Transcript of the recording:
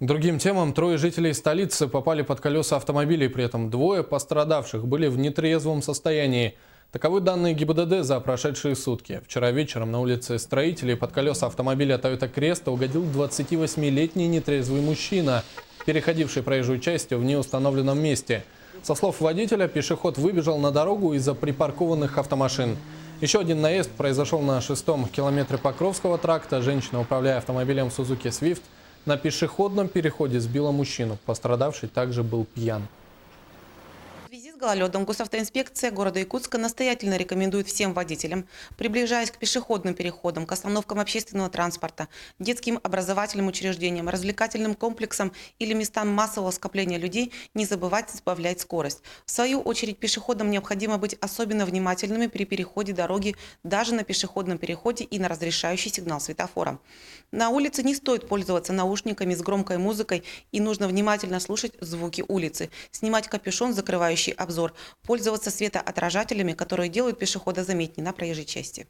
К другим темам, трое жителей столицы попали под колеса автомобилей, при этом двое пострадавших были в нетрезвом состоянии. Таковы данные ГИБДД за прошедшие сутки. Вчера вечером на улице Строителей под колеса автомобиля Toyota Cresta угодил 28-летний нетрезвый мужчина, переходивший проезжую часть в неустановленном месте. Со слов водителя, пешеход выбежал на дорогу из-за припаркованных автомашин. Еще один наезд произошел на 6-м километре Покровского тракта. Женщина, управляя автомобилем Suzuki Swift, на пешеходном переходе сбила мужчину. Пострадавший также был пьян. В связи с гололедом госавтоинспекция города Якутска настоятельно рекомендует всем водителям, приближаясь к пешеходным переходам, к остановкам общественного транспорта, детским образовательным учреждениям, развлекательным комплексам или местам массового скопления людей, не забывать сбавлять скорость. В свою очередь, пешеходам необходимо быть особенно внимательными при переходе дороги даже на пешеходном переходе и на разрешающий сигнал светофора. На улице не стоит пользоваться наушниками с громкой музыкой и нужно внимательно слушать звуки улицы, снимать капюшон, закрывающий обзор, пользоваться светоотражателями, которые делают пешехода заметнее на проезжей части.